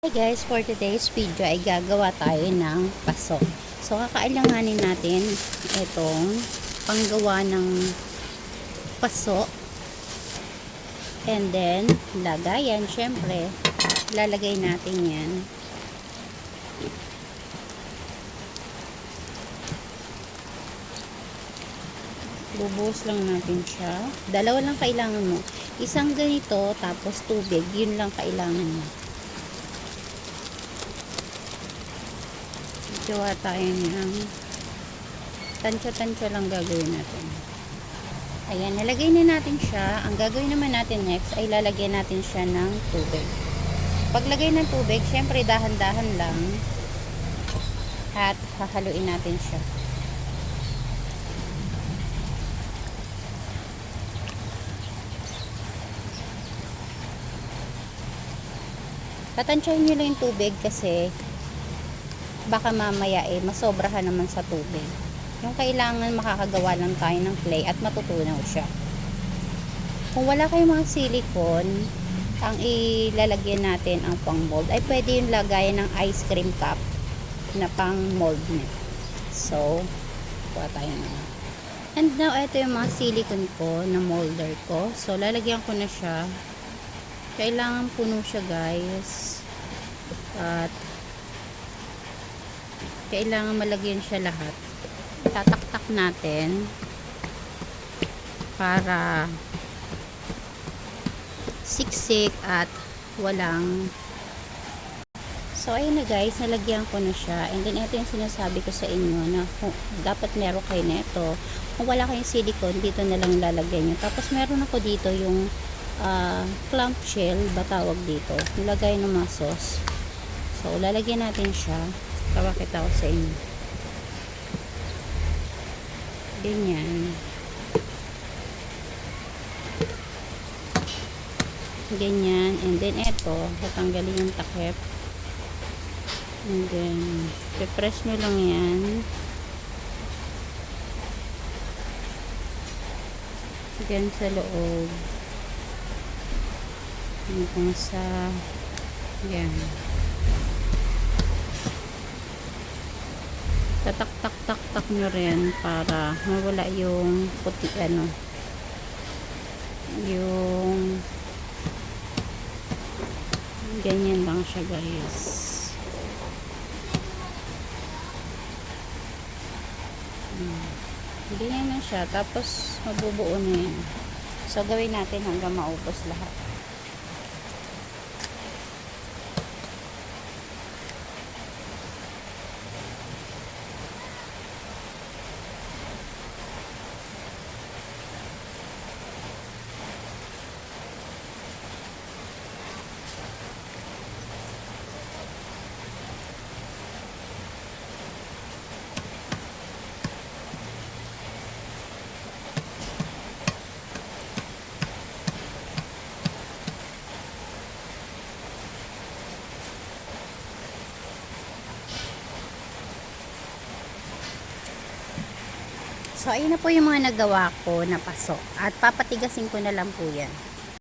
Hi guys, for today's video ay gagawa tayo ng paso. So kakailanganin natin itong panggawa ng paso. And then lagayan, syempre lalagay natin yan. Bubuhos lang natin siya. Dalawa lang kailangan mo. Isang ganito tapos tubig, yun lang kailangan mo. Gawa tayo ng tansya-tansya lang gagawin natin. Ayan, nalagay na natin siya. Ang gagawin naman natin next ay lalagyan natin siya ng tubig. Paglagay ng tubig, syempre dahan-dahan lang at hahaluin natin siya. Tatansyahin nyo lang yung tubig kasi baka mamaya masobrahan naman sa tubig. Yung kailangan makakagawa lang tayo ng clay at matutunaw siya. Kung wala kayong mga silicone, ang ilalagyan natin ang pang mold ay pwede yung lagayan ng ice cream cup na pang mold niya. So, kuha tayo na. And now, ito yung mga silicone ko na molder ko. So, lalagyan ko na siya. Kailangan puno siya guys. At kailangan malagyan siya lahat. Tataktak natin para siksik at walang. So ayun na guys, nalagyan ko na siya. And then ito yung sinasabi ko sa inyo na dapat meron kayo nito. Kung wala kayong silicone, dito na lang lalagyan nyo. Tapos meron ako dito yung clamp shell ba tawag dito, nilagay ng mga sauce. So lalagyan natin siya. Pakita ko sa inyo. Ganyan. Ganyan. And then ito, tatanggalin yung takip. And then i-press nyo lang yan. Diyan sa loob. Hanggang sa yan. Tatak-tak-tak-tak nyo rin para mawala yung puti yung ganyan lang siya guys. Ganyan na siya, tapos mabubuo na yan. So gawin natin hanggang maubos lahat. So, ayun na po yung mga nagawa ko na paso. At papatigasin ko na lang po yan.